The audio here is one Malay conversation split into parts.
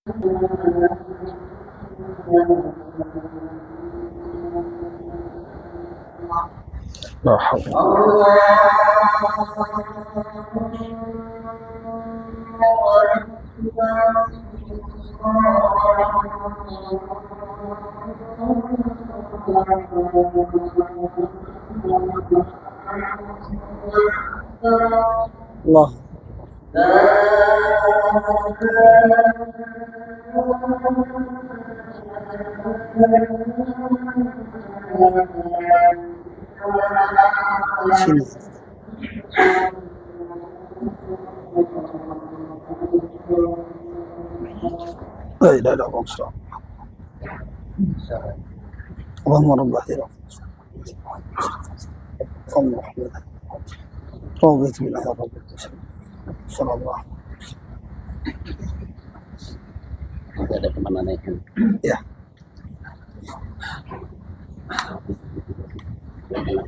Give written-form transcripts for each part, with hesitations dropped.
لا حول. الله. sini. لا إله إلا الله. اللهم رب هذه اللهم رحمة رضيت بالله يا رب صلى الله عليه وسلم. Ada kemana naikkan? Ya. Terima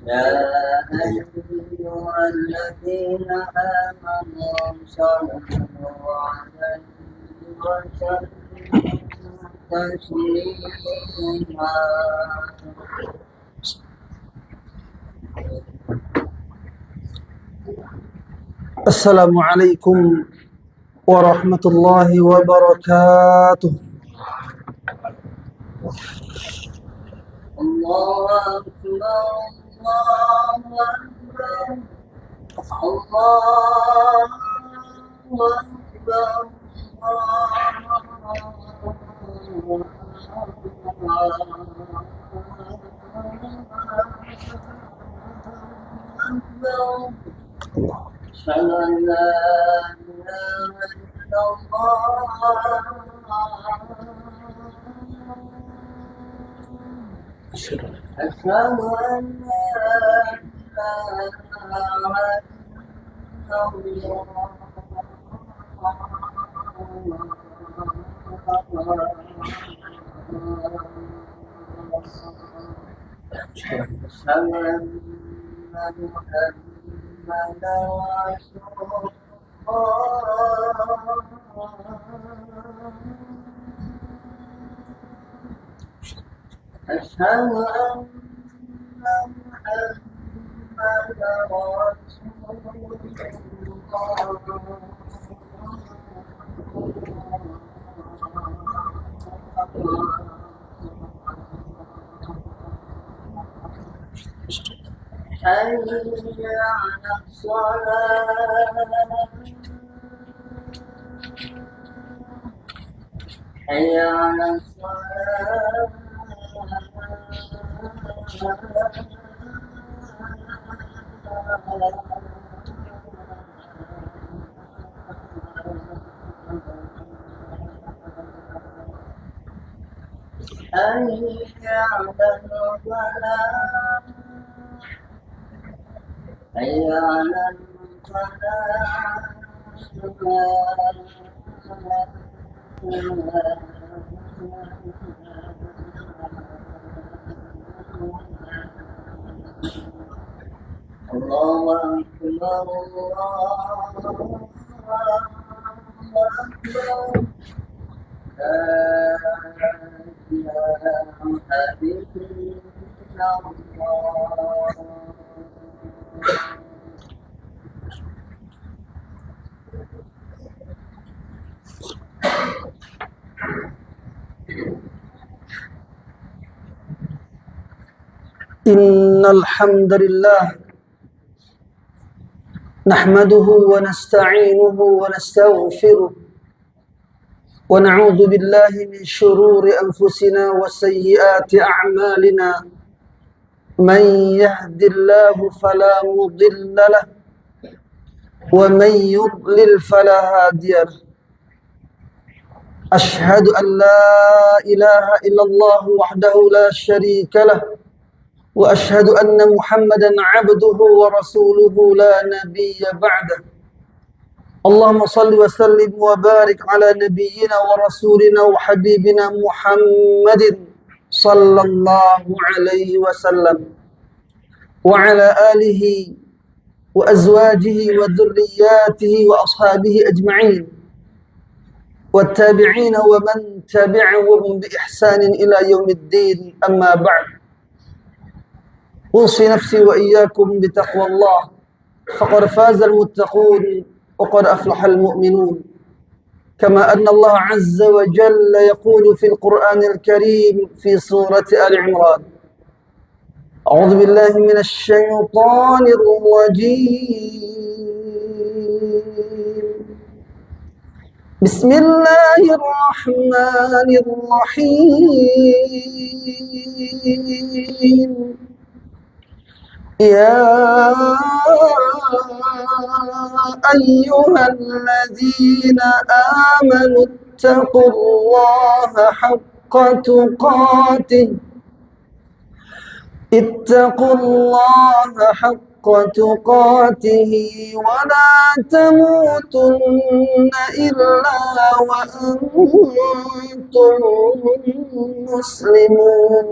يا أيها الذين آمنوا صلوا عليه وسلموا تسليما. السلام عليكم ورحمة الله وبركاته. الله أكبر الله أكبر الله أكبر أشهد أن لا إله إلا الله أشهد أن لا إله إلا الله أشهد أن محمدا أشهد أن محمدا رسول الله. حي على الصلاة حي على الصلاة حي على الفلاح حي على الله أكبر الله أكبر لا إله إلا الله. إن الحمد لله نحمده ونستعينه ونستغفره ونعوذ بالله من شرور أنفسنا وسيئات أعمالنا من يهد الله فلا مضل له ومن يضلل فلا هادي له أشهد أن لا إله إلا الله وحده لا شريك له وأشهد أن محمدا عبده ورسوله لا نبي بعده اللهم صل وسلم وبارك على نبينا ورسولنا وحبيبنا محمد صلى الله عليه وسلم وعلى آله وأزواجه وذرياته وأصحابه أجمعين والتابعين ومن تبعهم بإحسان إلى يوم الدين أما بعد أوصي نفسي وإياكم بتقوى الله فقد فاز المتقون وقد أفلح المؤمنون كما أن الله عز وجل يقول في القرآن الكريم في سورة آل عمران أعوذ بالله من الشيطان الرجيم بسم الله الرحمن الرحيم يا أيها الذين آمنوا اتقوا الله حق تقاته اتقوا الله حق تقاته ولا تموتن إلا وأنتم مسلمون.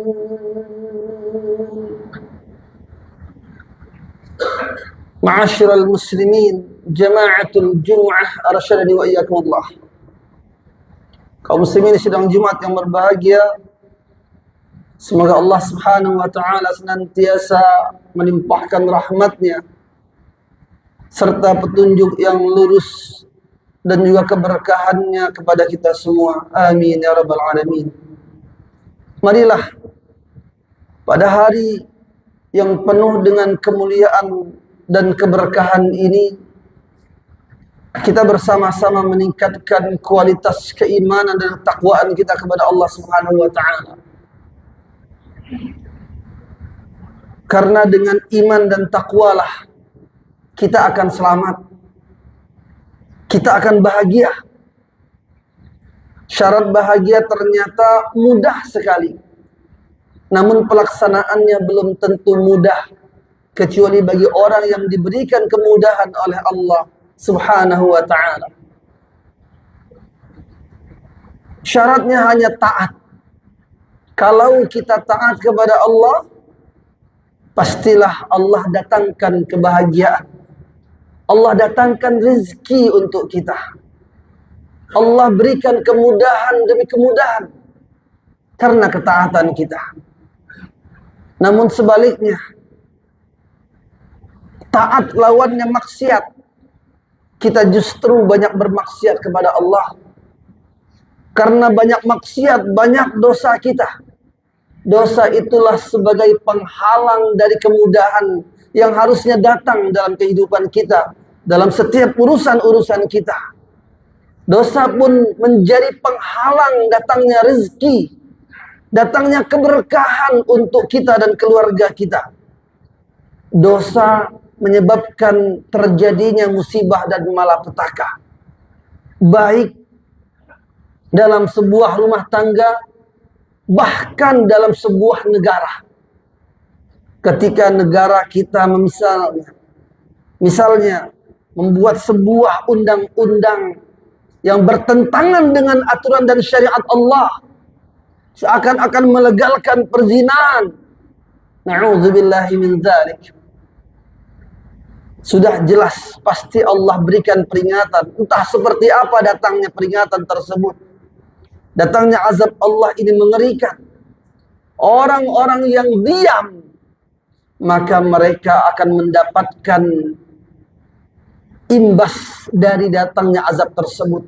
Ma'asyiral muslimin, jama'atul jum'ah, arsyadani wa iyyakum Allah. Kaum muslimin sidang Jumat yang berbahagia, semoga Allah Subhanahu wa taala senantiasa melimpahkan rahmatnya serta petunjuk yang lurus dan juga keberkahannya kepada kita semua. Amin ya rabbal alamin. Marilah pada hari yang penuh dengan kemuliaan dan keberkahan ini kita bersama-sama meningkatkan kualitas keimanan dan ketakwaan kita kepada Allah Subhanahu wa taala. Karena dengan iman dan takwalah kita akan selamat. Kita akan bahagia. Syarat bahagia ternyata mudah sekali. Namun pelaksanaannya belum tentu mudah kecuali bagi orang yang diberikan kemudahan oleh Allah Subhanahu wa taala. Syaratnya hanya taat. Kalau kita taat kepada Allah, pastilah Allah datangkan kebahagiaan. Allah datangkan rezeki untuk kita. Allah berikan kemudahan demi kemudahan karena ketaatan kita. Namun sebaliknya, taat lawannya maksiat. Kita justru banyak bermaksiat kepada Allah. Karena banyak maksiat, banyak dosa kita. Dosa itulah sebagai penghalang dari kemudahan yang harusnya datang dalam kehidupan kita, dalam setiap urusan-urusan kita. Dosa pun menjadi penghalang datangnya rezeki, datangnya keberkahan untuk kita dan keluarga kita. Dosa menyebabkan terjadinya musibah dan malapetaka, baik dalam sebuah rumah tangga, bahkan dalam sebuah negara. Ketika negara kita misalnya membuat sebuah undang-undang yang bertentangan dengan aturan dan syariat Allah, seakan-akan melegalkan perzinahan. Na'udzubillahi min dzalik. Sudah jelas pasti Allah berikan peringatan. Entah seperti apa datangnya peringatan tersebut. Datangnya azab Allah ini mengerikan. Orang-orang yang diam, maka mereka akan mendapatkan imbas dari datangnya azab tersebut.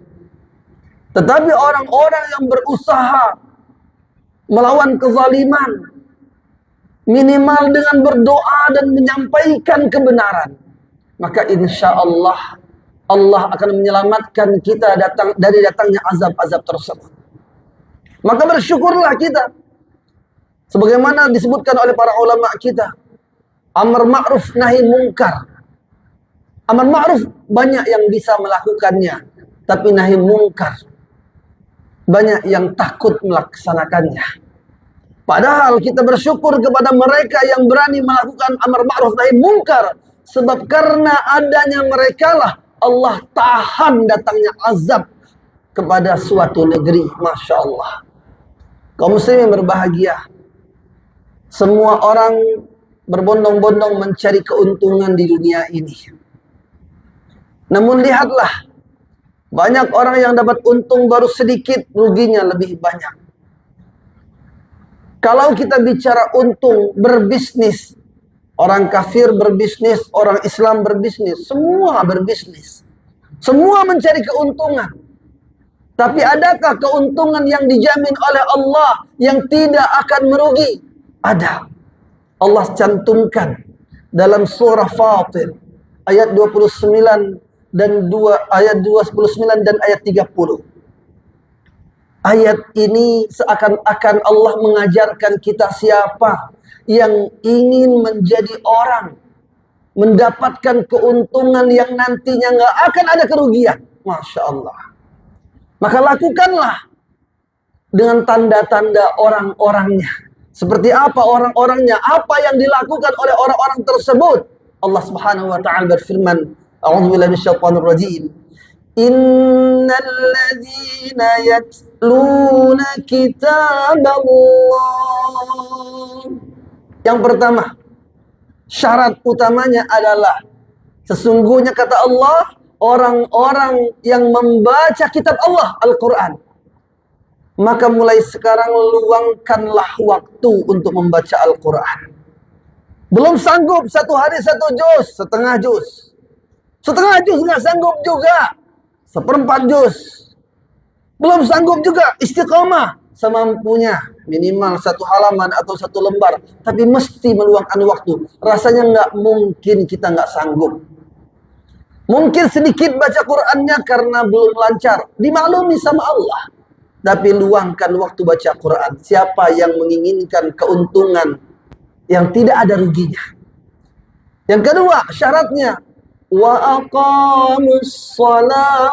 Tetapi orang-orang yang berusaha melawan kezaliman, minimal dengan berdoa dan menyampaikan kebenaran, maka insya Allah Allah akan menyelamatkan kita dari datangnya azab-azab tersebut. Maka bersyukurlah kita, sebagaimana disebutkan oleh para ulama kita, amar ma'ruf nahi mungkar. Amar ma'ruf banyak yang bisa melakukannya, tapi nahi mungkar banyak yang takut melaksanakannya. Padahal kita bersyukur kepada mereka yang berani melakukan amar ma'ruf nahi mungkar, sebab karena adanya mereka lah Allah tahan datangnya azab kepada suatu negeri. Masya Allah. Kaum muslimin berbahagia. Semua orang berbondong-bondong mencari keuntungan di dunia ini. Namun lihatlah, banyak orang yang dapat untung baru sedikit, ruginya lebih banyak. Kalau kita bicara untung, berbisnis, orang kafir berbisnis, orang Islam berbisnis, semua berbisnis. Semua mencari keuntungan. Tapi adakah keuntungan yang dijamin oleh Allah yang tidak akan merugi? Ada. Allah cantumkan dalam surah Fatir ayat 29 dan ayat 29 dan ayat 30. Ayat ini seakan-akan Allah mengajarkan kita siapa yang ingin menjadi orang, mendapatkan keuntungan yang nantinya nggak akan ada kerugian. Masya Allah. Maka lakukanlah dengan tanda-tanda orang-orangnya. Seperti apa orang-orangnya? Apa yang dilakukan oleh orang-orang tersebut? Allah Subhanahu wa taala berfirman, A'udzubillahi minasyaitonir rajim. Innal ladzina yatluna kitaballah. Yang pertama, syarat utamanya adalah sesungguhnya kata Allah, orang-orang yang membaca kitab Allah, Al-Quran. Maka mulai sekarang luangkanlah waktu untuk membaca Al-Quran. Belum sanggup satu hari satu juz, setengah juz. Setengah juz nggak sanggup juga, seperempat juz. Belum sanggup juga istiqamah semampunya, minimal satu halaman atau satu lembar. Tapi mesti meluangkan waktu. Rasanya nggak mungkin kita nggak sanggup. Mungkin sedikit baca Qur'annya karena belum lancar, dimaklumi sama Allah. Tapi luangkan waktu baca Quran. Siapa yang menginginkan keuntungan yang tidak ada ruginya? Yang kedua, syaratnya wa aqamus shalah.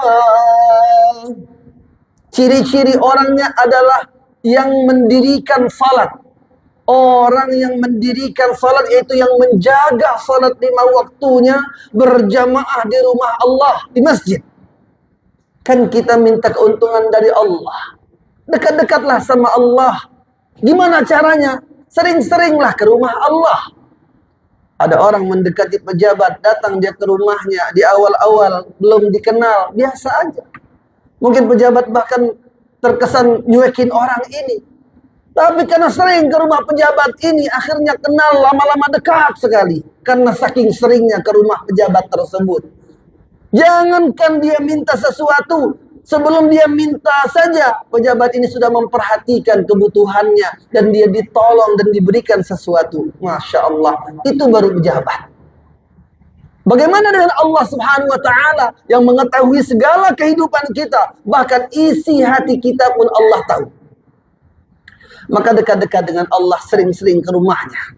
Ciri-ciri orangnya adalah yang mendirikan salat. Orang yang mendirikan salat yaitu yang menjaga salat 5 waktunya berjamaah di rumah Allah, di masjid. Kan kita minta keuntungan dari Allah. Dekat-dekatlah sama Allah. Gimana caranya? Sering-seringlah ke rumah Allah. Ada orang mendekati pejabat, datang dia ke rumahnya, di awal-awal belum dikenal, biasa aja. Mungkin pejabat bahkan terkesan nyuekin orang ini. Tapi karena sering ke rumah pejabat ini, akhirnya kenal, lama-lama dekat sekali. Karena saking seringnya ke rumah pejabat tersebut. Jangankan dia minta sesuatu, sebelum dia minta saja, pejabat ini sudah memperhatikan kebutuhannya. Dan dia ditolong dan diberikan sesuatu. Masya Allah, itu baru pejabat. Bagaimana dengan Allah Subhanahu wa ta'ala yang mengetahui segala kehidupan kita, bahkan isi hati kita pun Allah tahu. Maka dekat-dekat dengan Allah, sering-sering ke rumahnya.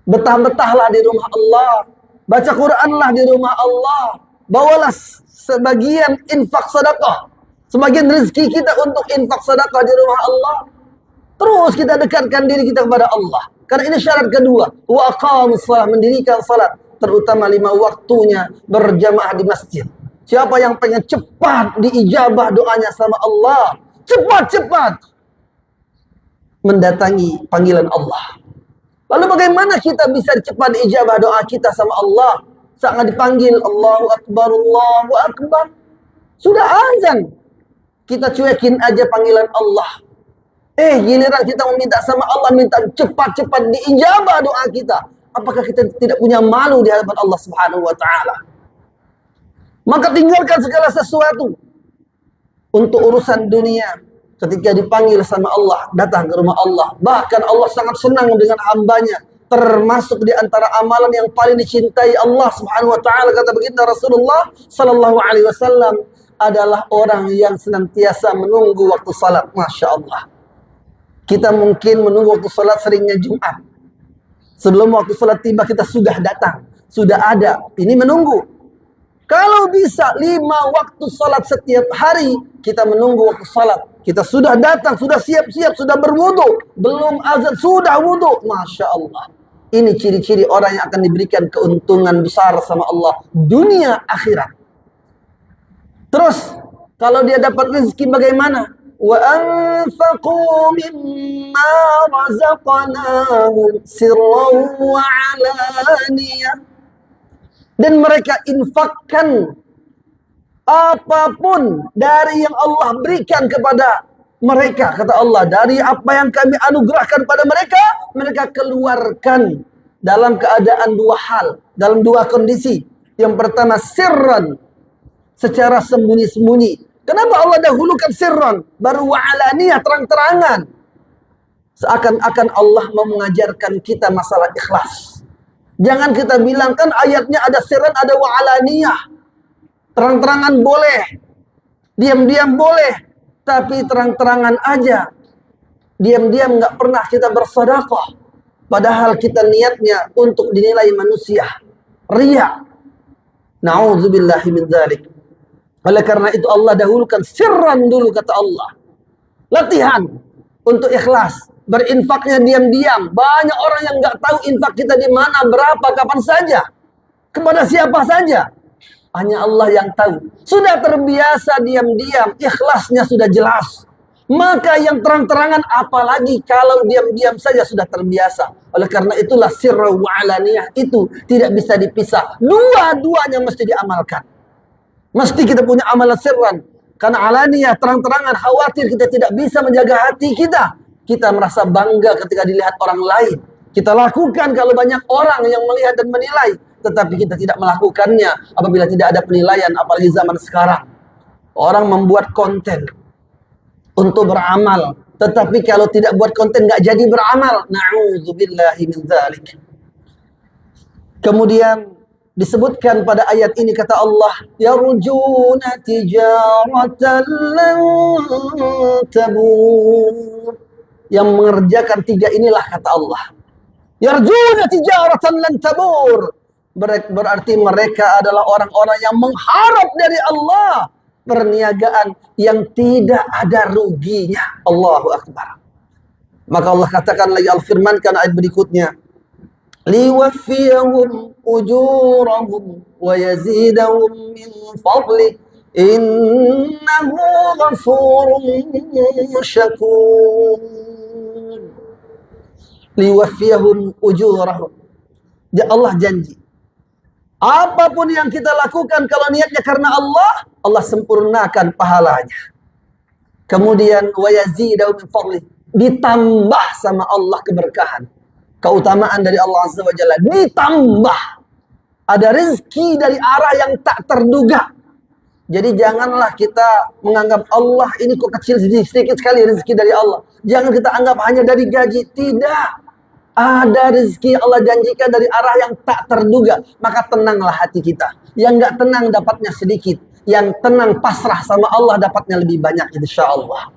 Betah-betahlah di rumah Allah, baca Quranlah di rumah Allah, bawalah sebagian infak sedekah, sebagian rezeki kita untuk infak sedekah di rumah Allah. Terus kita dekatkan diri kita kepada Allah. Karena ini syarat kedua, wa aqamus shalah, mendirikan salat, terutama 5 waktunya berjamaah di masjid. Siapa yang pengen cepat diijabah doanya sama Allah, cepat-cepat mendatangi panggilan Allah. Lalu bagaimana kita bisa cepat diijabah doa kita sama Allah? Saat dipanggil Allahu Akbar, Allahu Akbar, sudah azan, kita cuekin aja panggilan Allah. Giliran kita meminta sama Allah, minta cepat-cepat diijabah doa kita. Apakah kita tidak punya malu di hadapan Allah Subhanahu wa ta'ala? Maka tinggalkan segala sesuatu untuk urusan dunia. Ketika dipanggil sama Allah, datang ke rumah Allah. Bahkan Allah sangat senang dengan hambanya. Termasuk di antara amalan yang paling dicintai Allah Subhanahu wa ta'ala, kata baginda Rasulullah sallallahu alaihi wasallam, adalah orang yang senantiasa menunggu waktu salat. Masya Allah. Kita mungkin menunggu waktu salat seringnya Jumat. Sebelum waktu salat tiba kita sudah datang, sudah ada. Ini menunggu. Kalau bisa 5 waktu salat setiap hari, kita menunggu waktu salat. Kita sudah datang, sudah siap-siap, sudah berwudu. Belum azan, sudah wudu. Masya Allah. Ini ciri-ciri orang yang akan diberikan keuntungan besar sama Allah, dunia akhirat. Terus, kalau dia dapat rezeki bagaimana? Wa anfaqu mimma razaqnahum sirran wa alaniyah. Dan mereka infakkan apapun dari yang Allah berikan kepada mereka, kata Allah, dari apa yang kami anugerahkan pada mereka, mereka keluarkan dalam keadaan 2 hal, dalam 2 kondisi. Yang pertama sirran, secara sembunyi-sembunyi. Kenapa Allah dahulukan sirran, baru wa'alaniyah, terang-terangan? Seakan-akan Allah mau mengajarkan kita masalah ikhlas. Jangan kita bilang, kan ayatnya ada sirran, ada wa'alaniyah. Terang-terangan boleh, diam-diam boleh, tapi terang-terangan aja. Diam-diam nggak pernah kita bersedekah, padahal kita niatnya untuk dinilai manusia. Riya. Na'udzubillahi min dzalik. Oleh karena itu Allah dahulukan sirran dulu, kata Allah. Latihan untuk ikhlas, berinfaknya diam-diam. Banyak orang yang nggak tahu infak kita di mana, berapa, kapan saja, kepada siapa saja. Hanya Allah yang tahu. Sudah terbiasa diam-diam, ikhlasnya sudah jelas. Maka yang terang-terangan apalagi kalau diam-diam saja sudah terbiasa. Oleh karena itulah sirru wa alaniyah itu tidak bisa dipisah. Dua-duanya mesti diamalkan. Mesti kita punya amalan sirran. Karena alaniyah, terang-terangan, khawatir kita tidak bisa menjaga hati kita. Kita merasa bangga ketika dilihat orang lain. Kita lakukan kalau banyak orang yang melihat dan menilai. Tetapi kita tidak melakukannya apabila tidak ada penilaian, apalagi zaman sekarang. Orang membuat konten untuk beramal, tetapi kalau tidak buat konten nggak jadi beramal. Na'udzubillahi min dzalik. Kemudian disebutkan pada ayat ini, kata Allah, yarjuna tijaratan lan tabur. Yang mengerjakan 3 inilah, kata Allah, yarjuna tijaratan lan tabur. Berarti mereka adalah orang-orang yang mengharap dari Allah perniagaan yang tidak ada ruginya. Allahu Akbar. Maka Allah katakan lagi, al-firmankan ayat berikutnya, liwaffiyahum ujurahum wa yazidahum min fadli innahu ghafurun syakur. Liwaffiyahum ujurahum, Allah janji. Apapun yang kita lakukan kalau niatnya karena Allah, Allah sempurnakan pahalanya. Kemudian wa yazidu min fadli, ditambah sama Allah keberkahan. Keutamaan dari Allah Azza wa Jalla ditambah. Ada rezeki dari arah yang tak terduga. Jadi janganlah kita menganggap Allah ini kok kecil sedikit sekali rezeki dari Allah. Jangan kita anggap hanya dari gaji. Tidak. Ada rezeki Allah janjikan dari arah yang tak terduga. Maka tenanglah hati kita. Yang enggak tenang dapatnya sedikit. Yang tenang pasrah sama Allah dapatnya lebih banyak insyaallah.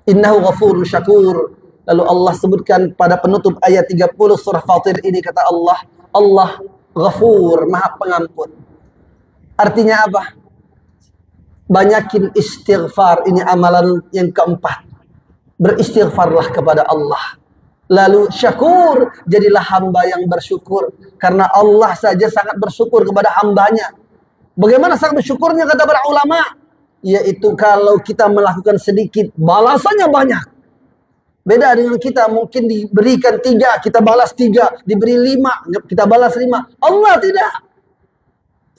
Innahu ghafurun syakur. Lalu Allah sebutkan pada penutup ayat 30 surah Fatir ini, kata Allah, Allah Ghafur, Maha Pengampun. Artinya apa? Banyakin istighfar. Ini amalan yang keempat. Beristighfarlah kepada Allah. Lalu syakur, jadilah hamba yang bersyukur. Karena Allah saja sangat bersyukur kepada hambanya. Bagaimana sangat bersyukurnya kata para ulama? Yaitu kalau kita melakukan sedikit, balasannya banyak. Beda dengan kita, mungkin diberikan 3, kita balas 3, diberi 5, kita balas 5. Allah tidak.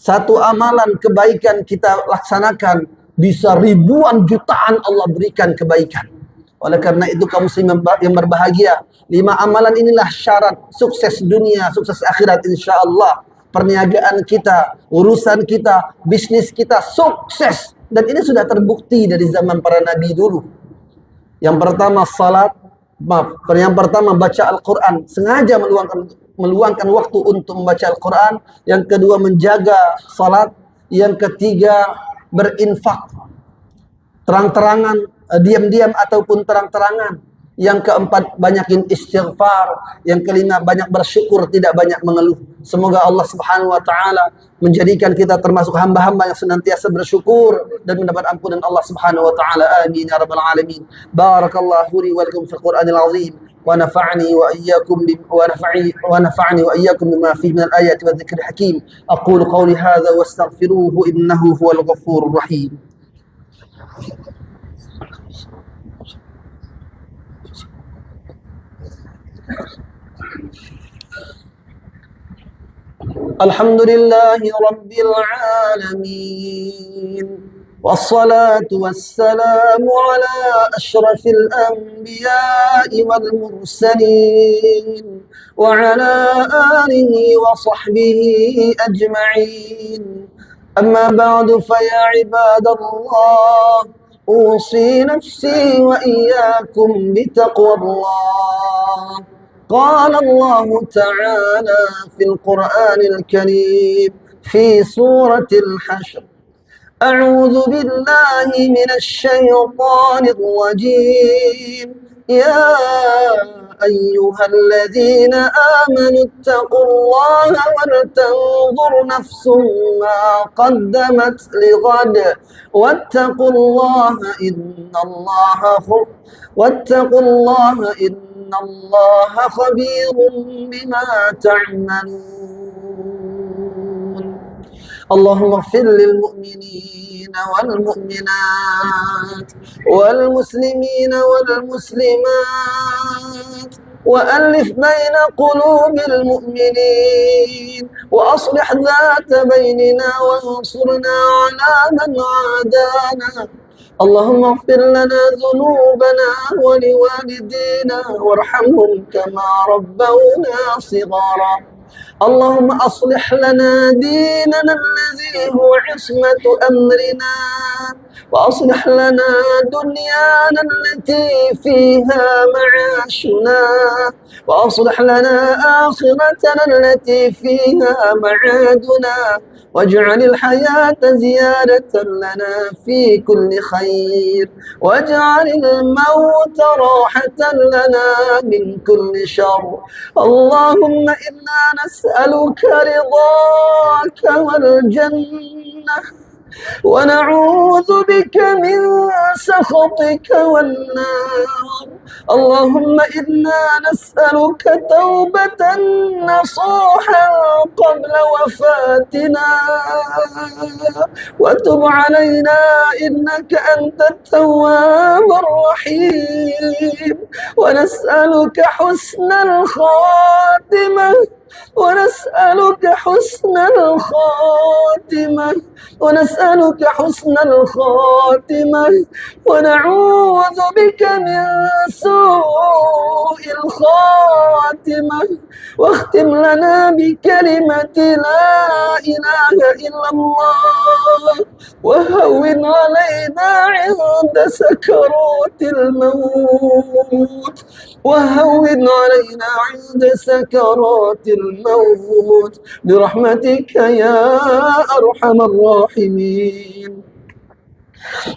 Satu amalan kebaikan kita laksanakan, bisa ribuan jutaan Allah berikan kebaikan. Oleh karena itu kaum muslim yang berbahagia, 5 amalan inilah syarat sukses dunia, sukses akhirat insyaallah. Perniagaan kita, urusan kita, bisnis kita sukses. Dan ini sudah terbukti dari zaman para nabi dulu. Yang pertama salat, yang pertama baca Al-Quran, sengaja meluangkan waktu untuk membaca Al-Quran. Yang kedua menjaga salat. Yang ketiga berinfak, terang-terangan, diam-diam ataupun terang-terangan. Yang keempat banyakin istighfar. Yang kelima banyak bersyukur, tidak banyak mengeluh. Semoga Allah Subhanahu wa taala menjadikan kita termasuk hamba-hamba yang senantiasa bersyukur dan mendapat ampunan Allah Subhanahu wa taala. Amin ya rabbal alamin. Barakallahu li wa lakum fil Qur'anil azim wa nafa'ani wa iyyakum bima fihi min al-ayati wa dhikril hakim. Aqulu qawli hadha wastaghfiruhu innahu huwal ghafurur rahim. Alhamdulillahi Rabbil Alamin. Wassalatu wassalamu ala ashrafil anbiya'i wal mursalin wa ala alihi wa sahbihi ajma'in. Amma ba'du fa ya ibadallah, usi nafsi wa iyyakum bitaqwallah. قال الله تعالى في القرآن الكريم في سورة الحشر: أعوذ بالله من الشيطان الرجيم. يا أيها الذين آمنوا اتقوا الله ولتنظر نفس ما قدمت لغد واتقوا الله إن الله خبير بما تعملون. اللهم اغفر للمؤمنين والمؤمنات والمسلمين والمسلمات وألف بين قلوب المؤمنين وأصلح ذات بيننا وانصرنا على من عادانا. اللهم اغفر لنا ذنوبنا ولوالدينا وارحمهم كما ربونا صغارا. اللهم أصلح لنا ديننا الذي هو عصمة أمرنا وأصلح لنا دنيانا التي فيها معاشنا وأصلح لنا آخرتنا التي فيها معادنا واجعل الحياة زيادة لنا في كل خير واجعل الموت راحة لنا من كل شر. اللهم إنا نسألك رضاك والجنة ونعوذ بك من سخطك والنار. اللهم إنا نسألك توبة نصوحا قبل وفاتنا وتب علينا إنك أنت التواب الرحيم. ونسألك حسن الخاتمة ونسألك حسن الخاتمة ونعوذ بك من سوء الخاتمة. واختم لنا بكلمة لا إله إلا الله، وهون علينا عند سكرات الموت برحمتك يا أرحم الراحمين.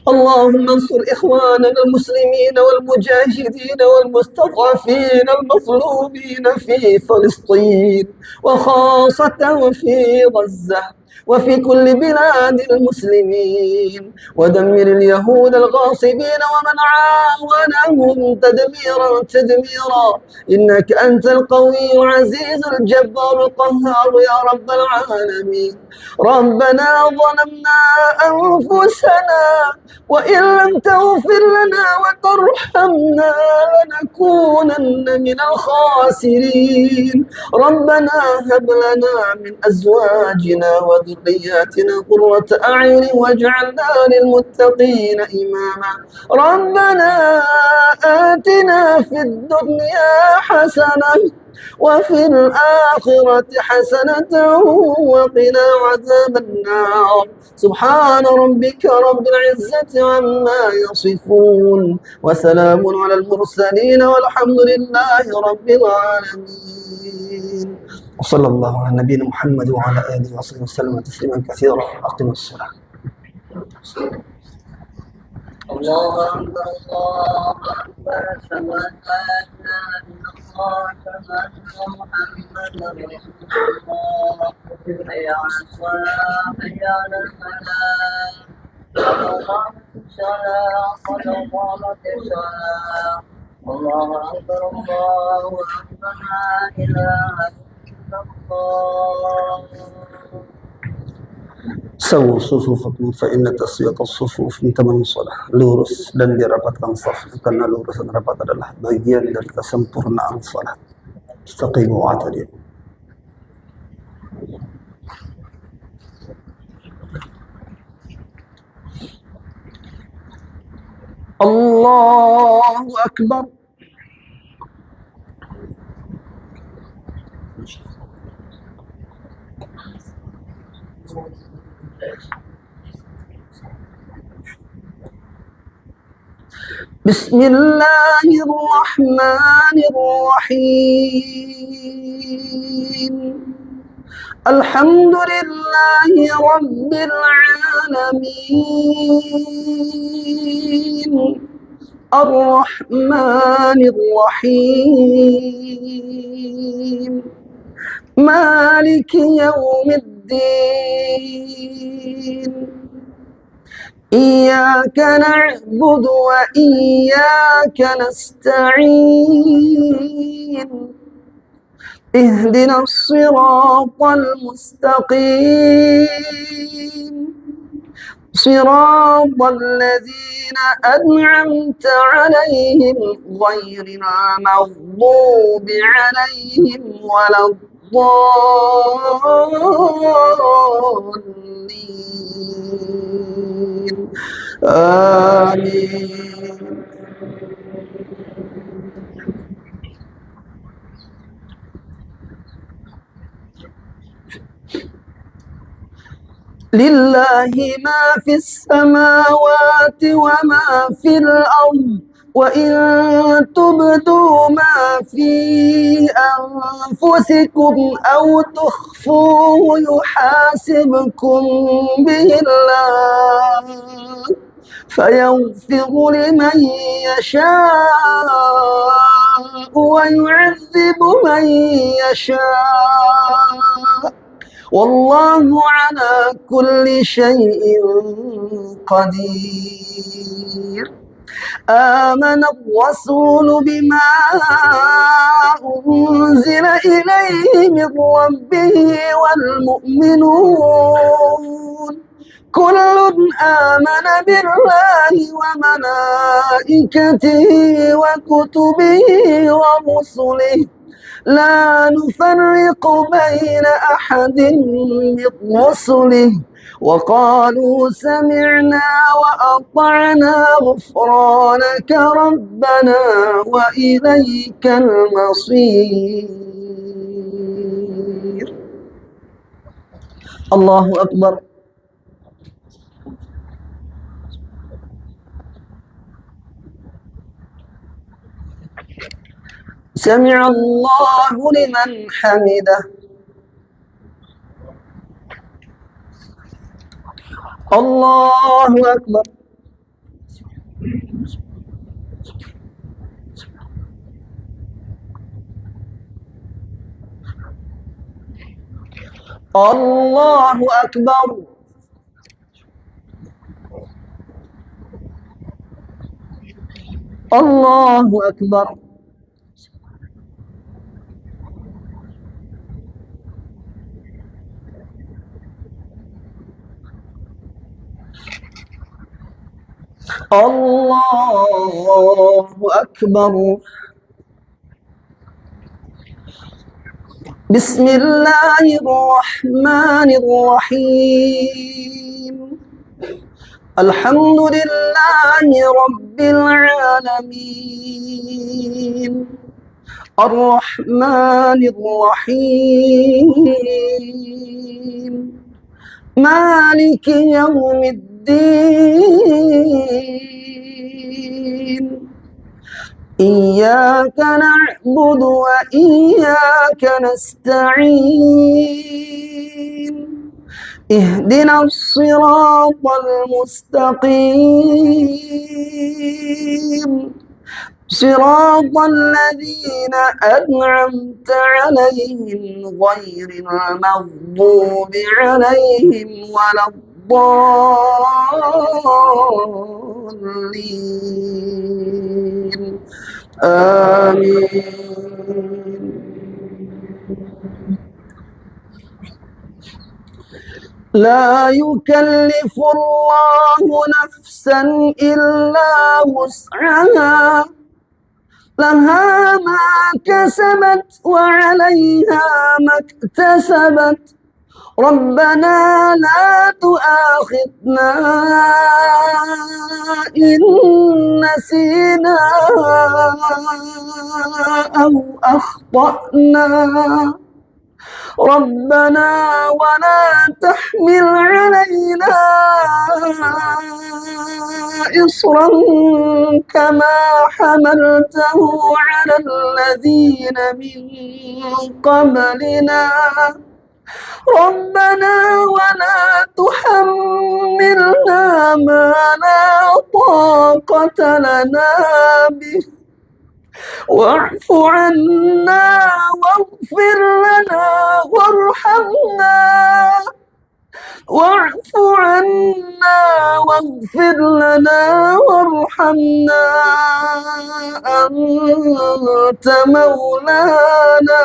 اللهم انصر إخواننا المسلمين والمجاهدين والمستضعفين المظلومين في فلسطين، وخاصة في غزة وفي كل بلاد المسلمين، ودمر اليهود الغاصبين ومن عاونهم تدميرا. إنك أنت القوي العزيز الجبار القهار يا رب العالمين. ربنا ظلمنا أنفسنا، وإن لم تغفر لنا وترحمنا لنكونن من الخاسرين. ربنا هب لنا من أزواجنا وذرياتنا قرة أعين واجعلنا للمتقين إماما. ربنا آتنا في الدنيا حسنة وفي الآخرة حسنة وقنا عذاب النار. سبحان ربك رب العزة عما يصفون، وسلام على المرسلين، والحمد لله رب العالمين. وصلى الله على نبينا محمد وعلى آله وصحبه وسلم تسليما كثيرا. أقم الصلاة. الله أكبر الله أكبر، أشهد أن لا إله إلا الله، أشهد أن محمدا رسول الله. حي على الصلاة، حي على الفلاح، قد قامت الصلاة، قد قامت الصلاة. الله أكبر الله أكبر، لا إله إلا الله. Sawu sufufakum fa inna taswiyat as-sufuf min tamam salah. Lurus dan dirapatkan saf, karena lurus dan rapat adalah bagian dari kesempurnaan salat. Istaqimu wa atadilu. Allahu Akbar. بسم الله الرحمن الرحيم. الحمد لله رب العالمين، الرحمن الرحيم، مالك يوم الدين. إياك نعبد وإياك نستعين. اهدنا الصراط المستقيم، صراط الذين أنعمت عليهم غير المغضوب عليهم ولا الضالين. آمين. لله ما في السماوات وما في الأرض، وإن تبدوا ما في أنفسكم أو تخفوه يحاسبكم به الله، فيغفر لمن يشاء ويعذب من يشاء، والله على كل شيء قدير. آمن الرسول بما أنزل إليه من ربه والمؤمنون، كل آمن بالله وملائكته وكتبه ورسله لا نفرق بين أحد من رسله وقالوا سمعنا وأطعنا غفرانك ربنا وإليك المصير. الله أكبر. سمع الله لمن حمده. الله أكبر. الله أكبر. الله أكبر. الله أكبر. بسم الله الرحمن الرحيم. الحمد لله رب العالمين الرحمن الرحيم مالك يوم الدين. إياك نعبد وإياك نستعين. اهدنا الصراط المستقيم صراط الذين أنعمت عليهم غير المغضوب عليهم ولا الضالين. آمين. لا يكلف الله نفسا إلا وسعها لها ما كسبت وعليها ما اكتسبت. ربنا لا تؤاخذنا إن نسينا أو أخطأنا. ربنا ولا تحمل علينا إصرا كما حملته على الذين من قبلنا. ربنا ولا تحملنا ما لا طاقة لنا به واعف عنا واغفر لنا وارحمنا. واعف عنا واغفر لنا وارحمنا أنت مولانا.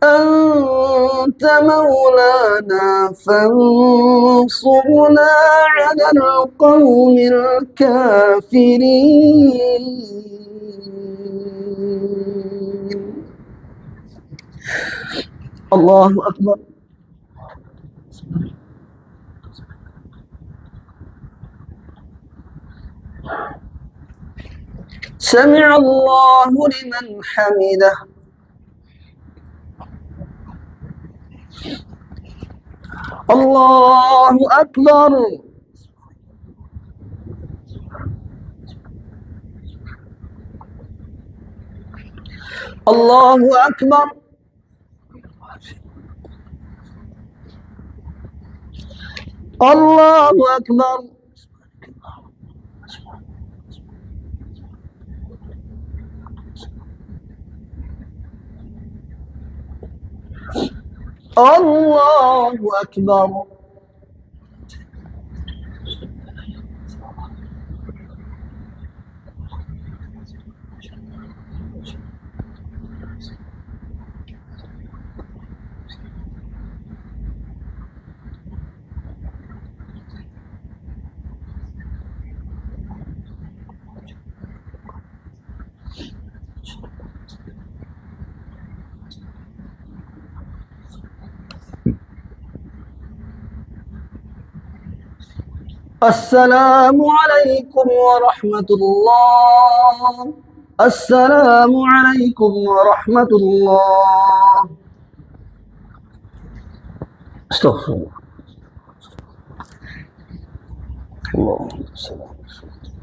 أنت مولانا فانصرنا على القوم الكافرين. الله أكبر. سمع الله لمن حمده. الله أكبر. الله أكبر. الله أكبر. الله أكبر. السلام عليكم ورحمة الله. السلام عليكم ورحمة الله. استغفر الله. اللهم صل على سيدنا.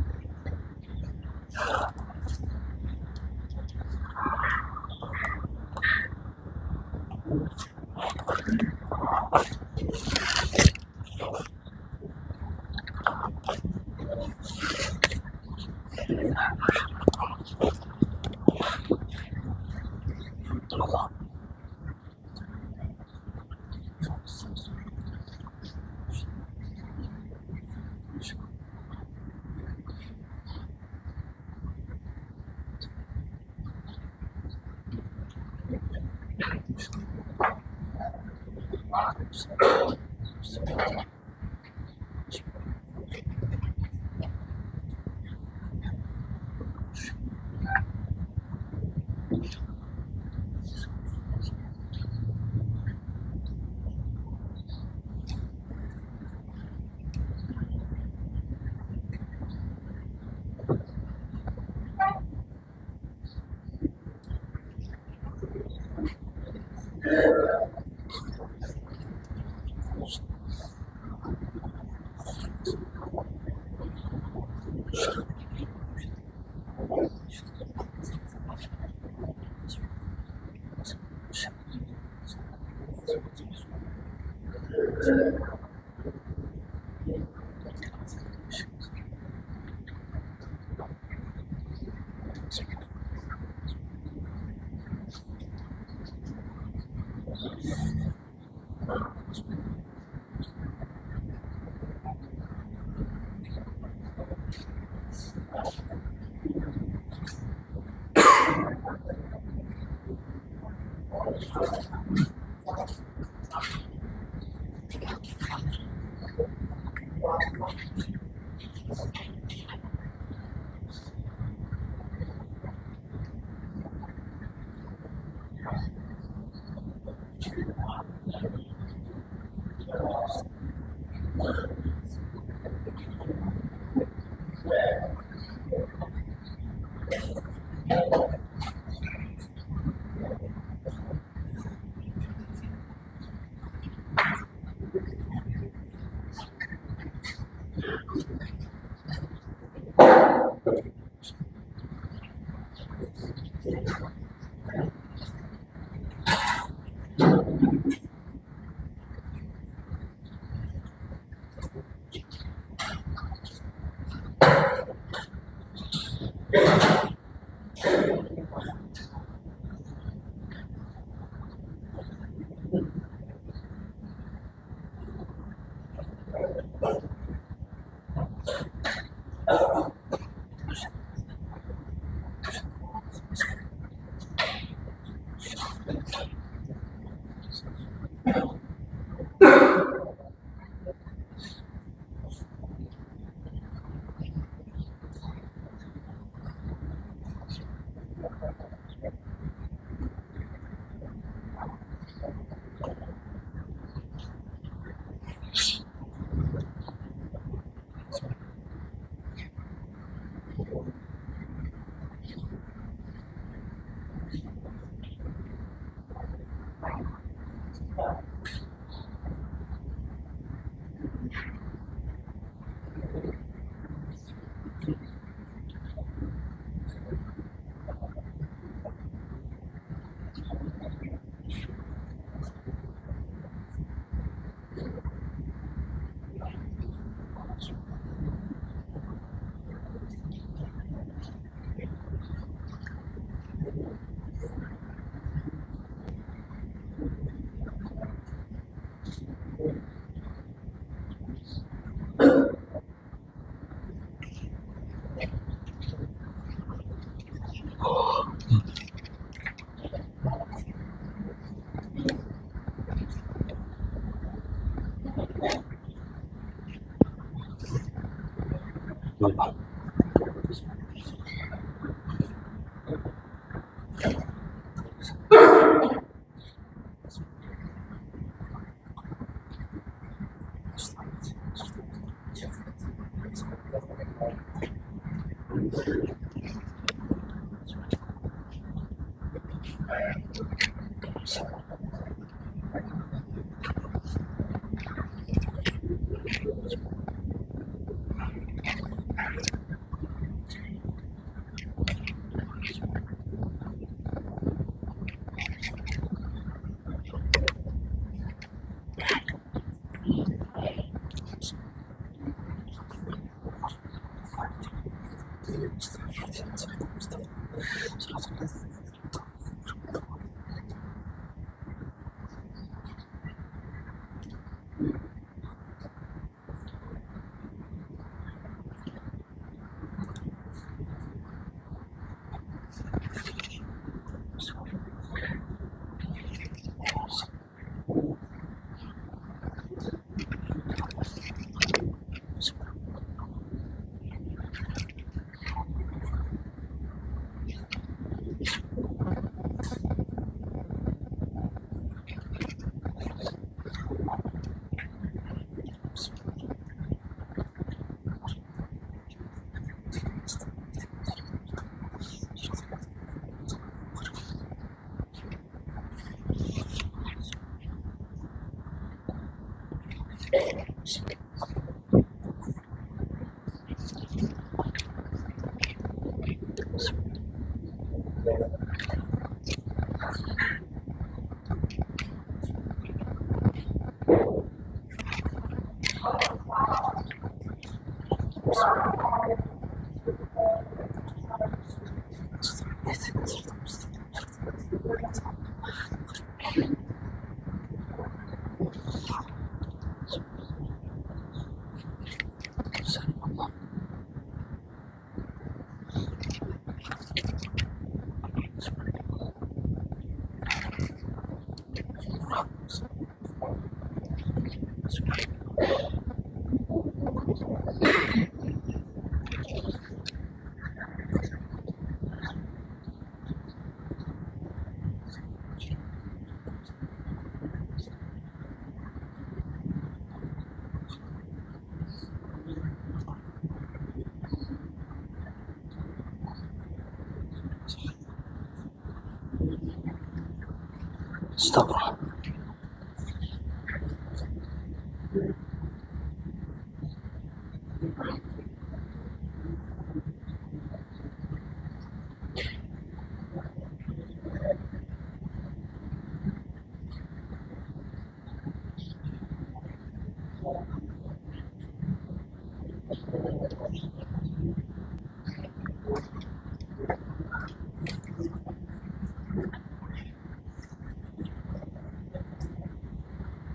Astagfirullah.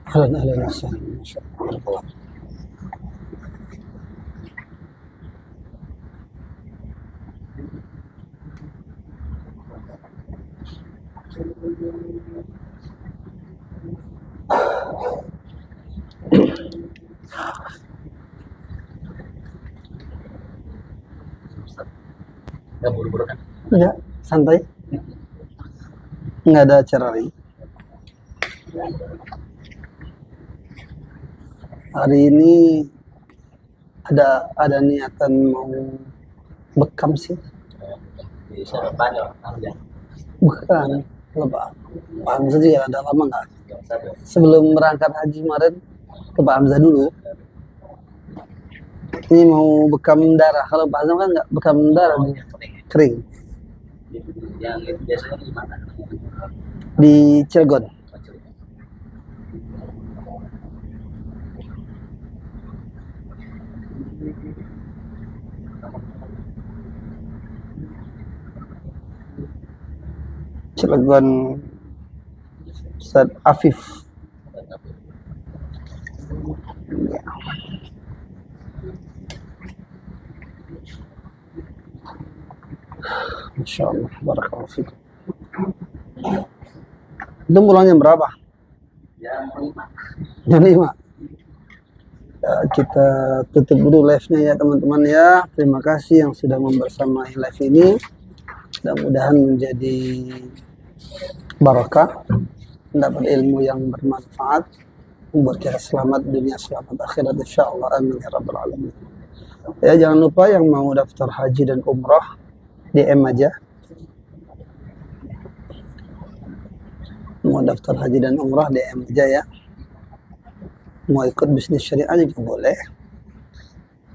أهلا وسهلا ما شاء الله. Nggak buru-buru kan? Ya, santai. Nggak ada acara lain. Hari ini ada niatan mau bekam sih. Di sarapan ya, ya. Bukan, lebah. Pak Hamzah juga ada lama nggak? Yang satu. Sebelum berangkat haji kemarin ke Pak Hamzah dulu. Ini mau bekam darah. Kalau Pak Hamzah kan nggak bekam darah, kering. Yang itu biasanya di mana? Di Cilegon. Cilegon Ustaz Afif. Ya. Masya Allah, barakallahu fikum. Itu pulangnya berapa? Jam 5. Ya, kita tutup dulu live-nya ya teman-teman ya. Terima kasih yang sudah membersamai live ini. Mudah-mudahan menjadi barakah, mendapat ilmu yang bermanfaat, membuat kita selamat dunia, selamat akhirat insyaallah. Amin ya rabbal alamin. Ya, jangan lupa yang mau daftar haji dan umrah, DM aja. Mau daftar haji dan umrah, DM aja ya. Mau ikut bisnis syariah juga boleh.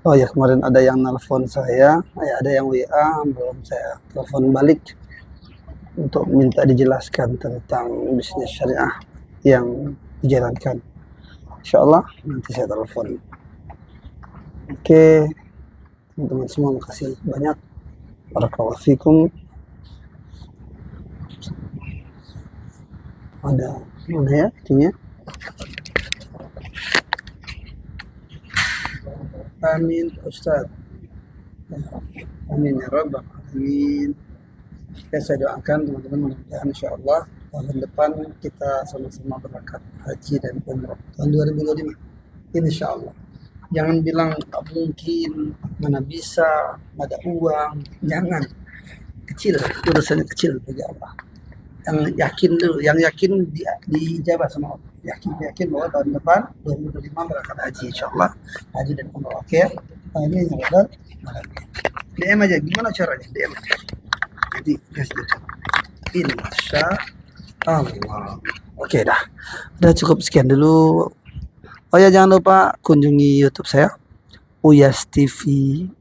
Oh ya, kemarin ada yang nelpon saya, ada yang WA, belum saya telepon balik untuk minta dijelaskan tentang bisnis syariah yang dijalankan. Insya Allah nanti saya telepon. Oke, teman-teman semua, makasih banyak. Barakallahu fikum. Ada mana ya itunya? Amin Ustaz. Amin ya Rabbal Alamin. Ya, saya doakan teman-teman mudah-mudahan insya Allah tahun depan kita sama-sama berangkat haji dan umrah tahun 2025. Insya Allah. Jangan bilang tak mungkin, mana bisa, ada uang. Jangan. Kecil, urusannya kecil bagi Allah. Yang yakin dulu, yang yakin dijawab sama Allah. Yakin bahwa tahun depan 2025 berangkat haji insya Allah. Haji dan umrah. Oke. Ini yang ada. DM aja, gimana caranya? DM aja. Jadi kasih ini Masya Allah. Oke dah. Udah cukup sekian dulu. Oh ya, jangan lupa kunjungi YouTube saya, Uyas TV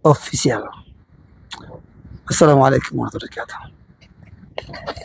Official. Assalamualaikum warahmatullahi wabarakatuh.